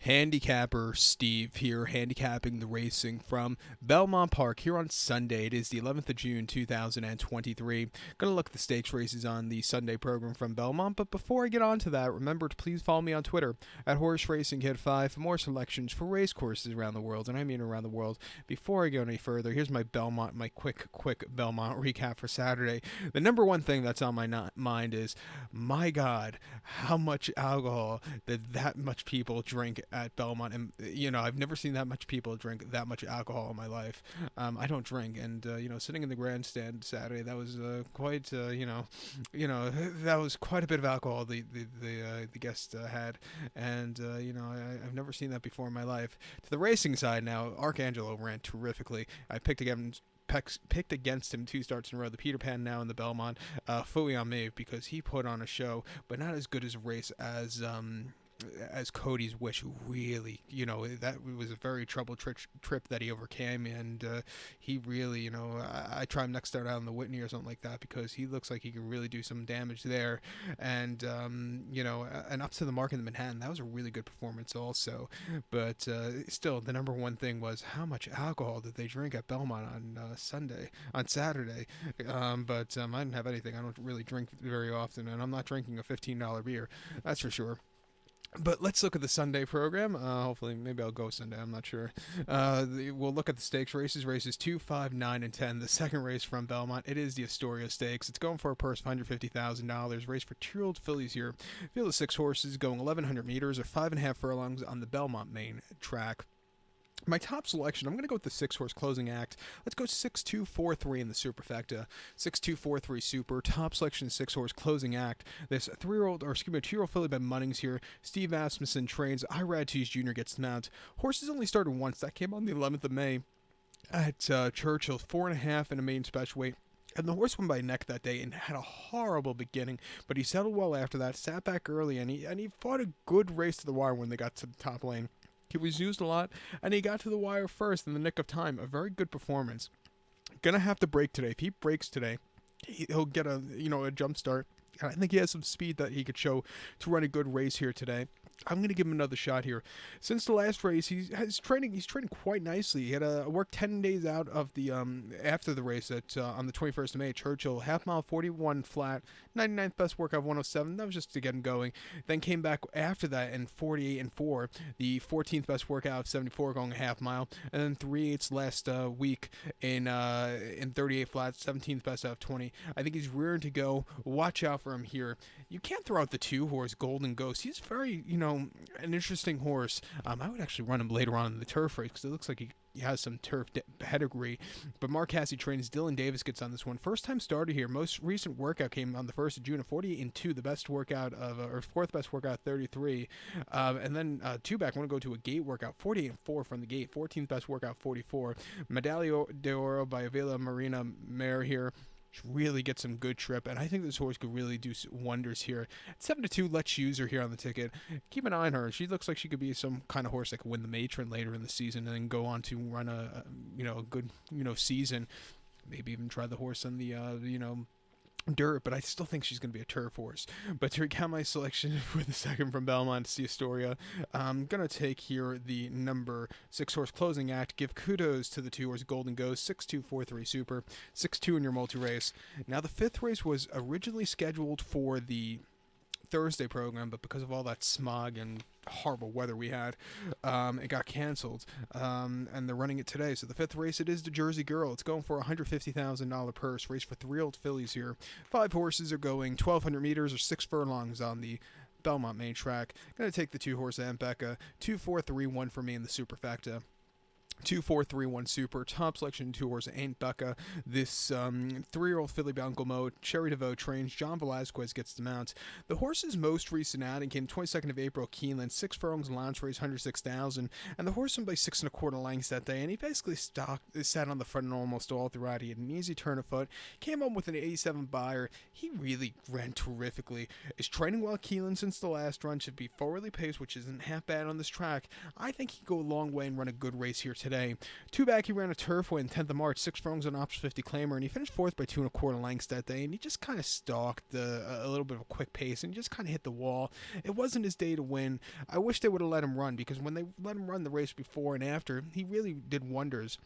Handicapper Steve here, handicapping the racing from Belmont Park here on Sunday. It is the 11th of June 2023. Going to look at the stakes races on the Sunday program from Belmont, but before I get on to that, remember to please follow me on Twitter at Horse Racing Kid 5 for more selections for race courses around the world, and I mean around the world. Before I go any further, here's my quick Belmont recap for Saturday. The number one thing that's on my mind is, my God, how much alcohol did that much people drink at Belmont? And I've never seen that much people drink that much alcohol in my life. I don't drink, and sitting in the grandstand Saturday, that was quite that was quite a bit of alcohol the guest had, and I've never seen that before in my life. To the racing side now, Arcangelo ran terrifically. I picked against him 2 starts in a row. The Peter Pan now in the Belmont. Fully on me because he put on a show, but not as good as a race as Cody's Wish. Really, that was a very troubled trip that he overcame, and he really, I try him next start out on the Whitney or something like that because he looks like he can really do some damage there. And and up to the mark in the Manhattan, that was a really good performance also. But still, the number one thing was how much alcohol did they drink at Belmont on Saturday. But I didn't have anything. I don't really drink very often, and I'm not drinking a $15 beer. That's for sure. But let's look at the Sunday program. Hopefully, maybe I'll go Sunday. I'm not sure. We'll look at the stakes races 2, 5, 9, and 10. The second race from Belmont, it is the Astoria Stakes. It's going for a purse of $150,000. Race for 2-year-old fillies here. Field of 6 horses going 1,100 meters or 5.5 furlongs on the Belmont main track. My top selection, I'm going to go with the 6-horse closing act. Let's go 6-2-4-3 in the superfecta. 6-2-4-3 super. Top selection, 6-horse closing act. This 2-year-old filly by Munnings here. Steve Asmussen trains. Irad Tees Jr. gets the mount. Horses only started once. That came on the 11th of May at Churchill. 4.5 in a main special weight. And the horse won by neck that day and had a horrible beginning, but he settled well after that, sat back early, and he fought a good race to the wire when they got to the top lane. He was used a lot, and he got to the wire first in the nick of time. A very good performance. Gonna have to break today. If he breaks today, he'll get a jump start. And I think he has some speed that he could show to run a good race here today. I'm going to give him another shot here. Since the last race, he's training quite nicely. He had worked 10 days out of the after the race on the 21st of May at Churchill. Half mile 41 flat, 99th best workout 107. That was just to get him going. Then came back after that in 48 and 4, the 14th best workout of 74 going a half mile, and then 3/8 last week in 38 flat, 17th best out of 20. I think he's rearing to go. Watch out for him here. You can't throw out the 2-horse Golden Ghost. He's very an interesting horse. I would actually run him later on in the turf race because it looks like he has some turf pedigree. But Mark Hassey trains. Dylan Davis gets on this one. First time starter here. Most recent workout came on the 1st of June at 48 and 2, the best workout of, or 4th best workout 33. And then 2 back, I want to go to a gate workout, 48 and 4 from the gate, 14th best workout 44. Medallia d'Oro by Avila Marina Mare here. Really get some good trip, and I think this horse could really do wonders here. 7-2, Let's Use Her here on the ticket. Keep an eye on her. She looks like she could be some kind of horse that could win the matron later in the season and then go on to run a good season. Maybe even try the horse on the dirt, but I still think she's going to be a turf horse. But to recount my selection for the second from Belmont to the Astoria, I'm going to take here the number 6-horse closing act. Give kudos to the 2-horse Golden Ghost, 6-2-4-3 super, 6-2 in your multi-race. Now the 5th race was originally scheduled for the Thursday program, but because of all that smog and horrible weather we had, it got canceled, and they're running it today. So the 5th race, it is the Jersey Girl. It's going for a $150,000 purse. Race for 3-year-old fillies here. 5 horses are going 1,200 meters or 6 furlongs on the Belmont main track. Gonna take the 2-horse Becca. 2-4-3-1 for me in the superfecta. 2-4-3-1 super. Top selection 2-horse Ain't Becca. This 3-year-old filly by Uncle Mo. Cherry DeVoe trains. John Velasquez gets the mount. The horse's most recent outing came 22nd of April, Keeneland. 6 furlongs launch race, 106,000. And the horse won by 6 1/4 lengths that day. And he basically sat on the front almost all throughout. He had an easy turn of foot. Came home with an 87 buyer. He really ran terrifically. Is training well Keeneland since the last run. Should be forwardly paced, which isn't half bad on this track. I think he could go a long way and run a good race here today. Two back, he ran a turf win, 10th of March, 6 furlongs on Ops 50 Claimer, and he finished 4th by 2 1/4 lengths that day, and he just kind of stalked a little bit of a quick pace and just kind of hit the wall. It wasn't his day to win. I wish they would have let him run, because when they let him run the race before and after, he really did wonders.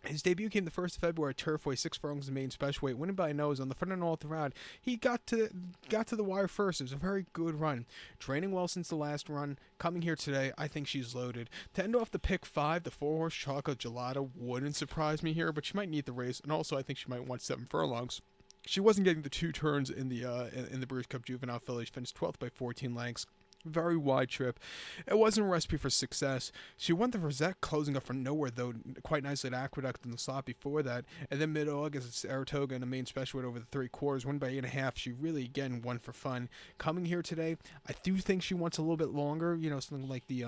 His debut came the 1st of February at Turfway, 6 furlongs in main special weight, winning by a nose on the front and all throughout. He got to the wire first. It was a very good run. Training well since the last run. Coming here today, I think she's loaded. To end off the pick 5, the 4-horse Chocolate Gelato wouldn't surprise me here, but she might need the race, and also I think she might want 7 furlongs. She wasn't getting the 2 turns in the Brews Cup Juvenile Filly. She finished 12th by 14 lengths. Very wide trip. It wasn't a recipe for success. She won the Rosette, closing up from nowhere, though, quite nicely at Aqueduct in the slot before that. And then mid-August at Saratoga in the main special weight over the 3/4, won by 8.5. She really, again, won for fun. Coming here today, I do think she wants a little bit longer. Something like the,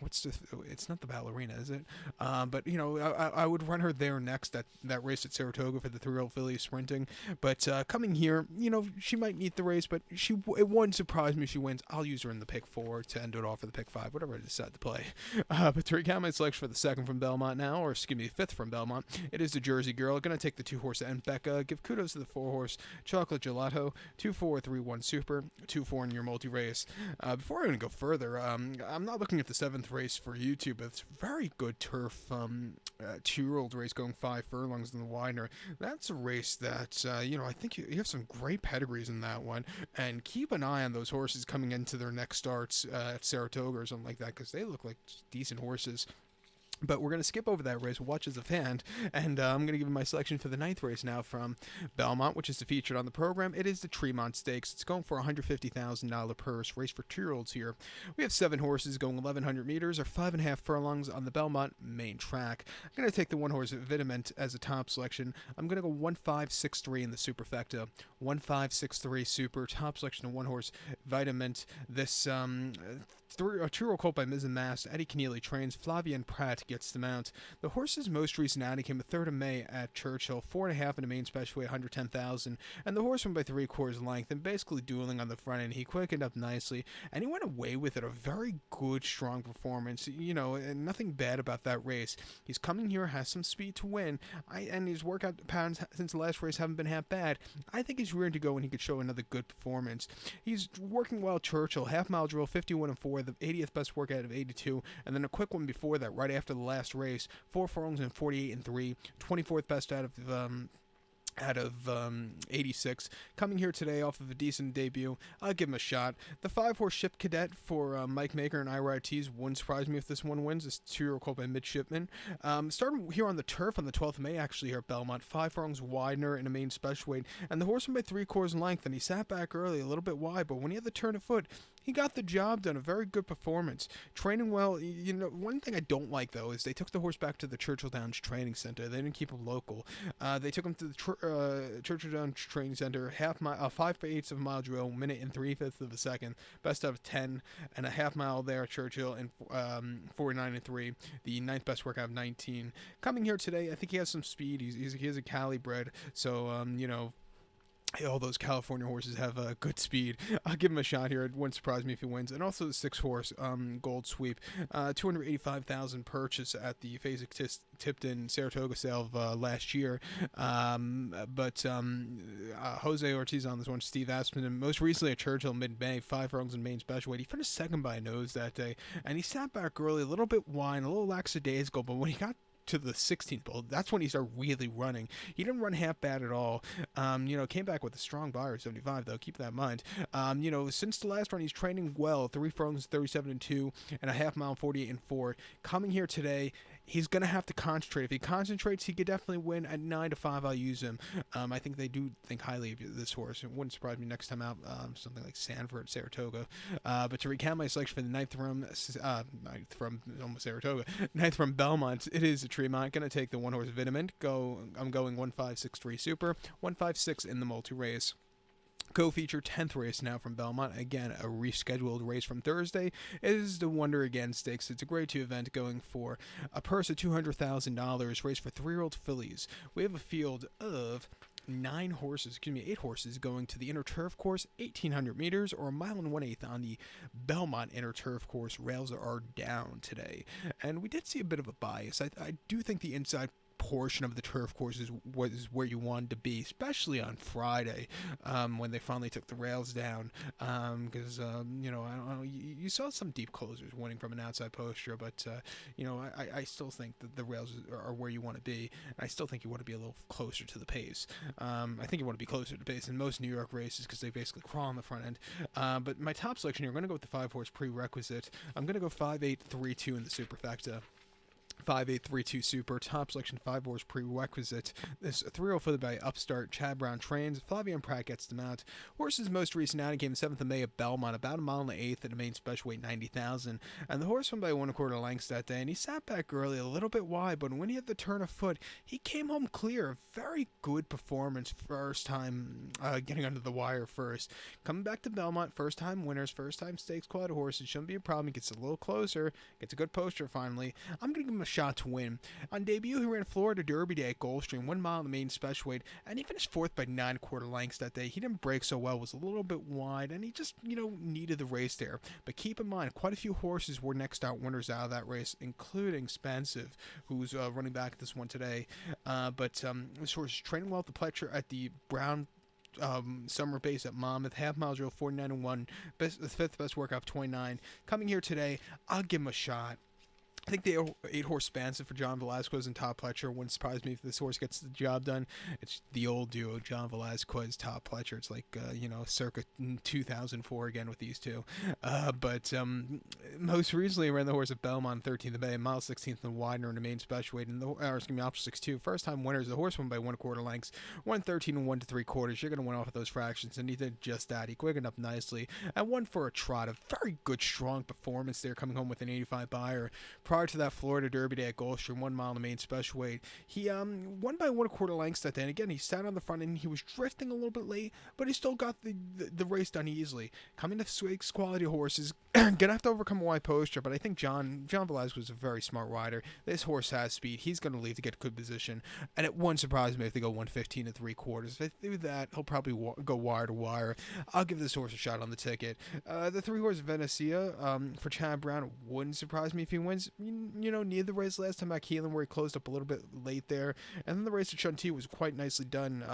it's not the Ballerina, is it? But, I would run her there next, that race at Saratoga for the 3-year-old filly sprinting. But coming here, she might need the race, but it wouldn't surprise me if she wins. I'll use her in the pick 4 to end it off for the pick 5, whatever I decide to play. But to recount my selection for the 2nd from Belmont now, or excuse me, the 5th from Belmont, it is the Jersey Girl. Going to take the 2-horse and Becca. Give kudos to the 4-horse Chocolate Gelato. 2-4-3-1 Super. 2-4 in your multi-race. Before I even go further, I'm not looking at the 7th race for YouTube, but it's a very good turf 2-year-old race going 5 furlongs in the Widener. That's a race that, I think you have some great pedigrees in that one, and keep an eye on those horses coming into their next starts at Saratoga or something like that, because they look like decent horses. But we're going to skip over that race, watch as a fan, and I'm going to give you my selection for the 9th race now from Belmont, which is featured on the program. It is the Tremont Stakes. It's going for a $150,000 purse, race for 2-year-olds here. We have 7 horses going 1,100 meters, or 5.5 furlongs on the Belmont main track. I'm going to take the 1-horse Vitamint as a top selection. I'm going to go 1-5-6-3 in the superfecta. 1-5-6-3 super, top selection of 1-horse Vitamint. This a 2-year-old colt by Miz and Mast. Eddie Keneally trains. Flavien Pratt gets the mount. The horse's most recent outing came the 3rd of May at Churchill. 4.5 in the main special weight, 110,000. And the horse went by 3/4 length and basically dueling on the front end. He quickened up nicely and he went away with it. A very good, strong performance. And nothing bad about that race. He's coming here, has some speed to win. And his workout patterns since the last race haven't been half bad. I think he's rearing to go and he could show another good performance. He's working well at Churchill. Half-mile drill, 51-4. The 80th best workout of 82, and then a quick one before that, right after the last race, 4 furlongs and 48-3, 24th best out of 86. Coming here today off of a decent debut, I'll give him a shot. The 5-horse Ship Cadet for Mike Maker and Ira Ortiz wouldn't surprise me if this one wins. This 2-year-old colt by Midshipman. Starting here on the turf on the 12th of May, actually, here at Belmont. 5 furlongs Widener in a main special weight, and the horse went by 3/4 length, and he sat back early, a little bit wide, but when he had the turn of foot, he got the job done. A very good performance. Training well. One thing I don't like, though, is they took the horse back to the Churchill Downs Training Center. They didn't keep him local. They took him to the Churchill Downs Training Center. 5/8 of a mile drill, minute and 3/5 of a second. Best out of 10 and a half mile there at Churchill, and 49-3. The 9th best workout of 19. Coming here today, I think he has some speed. He is a Cali bred, so all those California horses have good speed. I'll give him a shot here. It wouldn't surprise me if he wins. And also the 6-horse Gold Sweep, 285,000 purchase at the Fasig-Tipton Saratoga sale of last year. But Jose Ortiz on this one, Steve Aspin, and most recently at Churchill mid-May, 5 furlongs in main special weight. He finished 2nd by a nose that day, and he sat back early, a little bit wide, a little lackadaisical, but when he got to the 16th bowl, that's when he started really running. He didn't run half bad at all. Came back with a strong buyer at 75, though. Keep that in mind. Since the last run, he's training well. 3 furlongs, 37-2, and a half mile, 48-4. Coming here today, he's going to have to concentrate. If he concentrates, he could definitely win. At 9-5, I'll use him. I think they do think highly of this horse. It wouldn't surprise me next time out, something like Sanford, Saratoga. But to recount my selection for the 9th from almost Saratoga, 9th from Belmont, it is a Tremont. Going to take the 1-horse Vitamint. I'm going 1-5-6-3 Super, 1-5-6 in the multi-race. Co-feature 10th race now from Belmont. Again, a rescheduled race from Thursday. It is the Wonder Again Stakes. It's a grade 2 event going for a purse of $200,000. Race for 3-year-old fillies. We have a field of 8 horses going to the inner turf course, 1,800 meters, or a mile and 1/8 on the Belmont inner turf course. Rails are down today, and we did see a bit of a bias. I do think the inside portion of the turf course was where you wanted to be, especially on Friday when they finally took the rails down. Because you know, I don't know, you saw some deep closers winning from an outside posture, but you know, I still think that the rails are where you want to be. And I still think you want to be a little closer to the pace. I think you want to be closer to the pace in most New York races because they basically crawl on the front end. But my top selection here, I'm going to go with the 5-horse prerequisite. I'm going to go 5-8-3-2 in the superfecta. 5-8-3-2 super, top selection 5-horse prerequisite. This 3-0 footed by upstart Chad Brown trains. Flavian Pratt gets them out. Horse's most recent outing came 7th of May at Belmont, about a mile and 1/8 at a main special weight 90,000. And the horse won by 1/4 lengths that day, and he sat back early, a little bit wide, but when he had the turn of foot, he came home clear. Very good performance first time getting under the wire first. Coming back to Belmont, first time winners, first time stakes quality horses. Shouldn't be a problem. He gets a little closer, gets a good poster finally. I'm going to give him a shot to win. On debut, he ran Florida Derby Day at Gulfstream, 1 mile in the main special weight, and he finished 4th by 9/4 lengths that day. He didn't break so well, was a little bit wide, and he just, you know, needed the race there. But keep in mind, quite a few horses were next out winners out of that race, including Spensive, who's running back this one today. But this horse is training well at the Pletcher at the Brown summer base at Monmouth, half mile drill 49-1, the 5th best workout 29. Coming here today, I'll give him a shot. I think the 8-horse Spensive for John Velazquez and Todd Pletcher wouldn't surprise me if this horse gets the job done. It's the old duo, John Velazquez, Todd Pletcher. It's like, you know, circa 2004 again with these two. But most recently ran the horse at Belmont, 13th of May, mile 16th in the Widener in the main special weight. And option 6-2. First time winners. The horse won by 1/4 lengths, 113 and 1 3/4. You're going to win off of those fractions, and he did just that. He quickened up nicely and won for a trot. A very good, strong performance there, coming home with an 85 buyer. Prior to that Florida Derby Day at Gulfstream, 1 mile in the main special weight, he won by 1/4 lengths that day. And again, he sat on the front end. He was drifting a little bit late, but he still got the race done easily. Coming to Stakes quality horses, gonna have to overcome a wide posture, but I think John Velazquez was a very smart rider. This horse has speed. He's gonna leave to get a good position, and it wouldn't surprise me if they go 115 and 3/4. If they do that, he'll probably go wire to wire. I'll give this horse a shot on the ticket. The 3-horse Venecia for Chad Brown wouldn't surprise me if he wins. You know, near the race last time at Keelan, where he closed up a little bit late there, and then the race at Chunti was quite nicely done,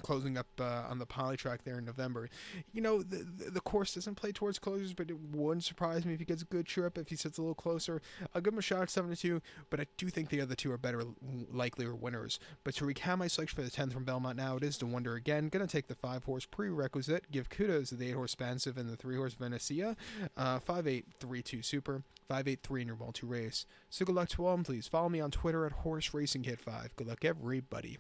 closing up on the poly track there in November. You know, the course doesn't play towards closers, but it wouldn't surprise me if he gets a good trip, if he sits a little closer. I'll give him a shot at 7-2, but I do think the other two are better, likelier winners. But to recap my selection for the 10th from Belmont now, it is the Wonder again. Gonna take the 5-horse prerequisite, give kudos to the 8-horse Spensive and the 3-horse Venecia, 5-8-3-2 super, 5-8-3 in your ball 2 race. So good luck to all, and please follow me on Twitter at HorseRacingKid5. Good luck, everybody.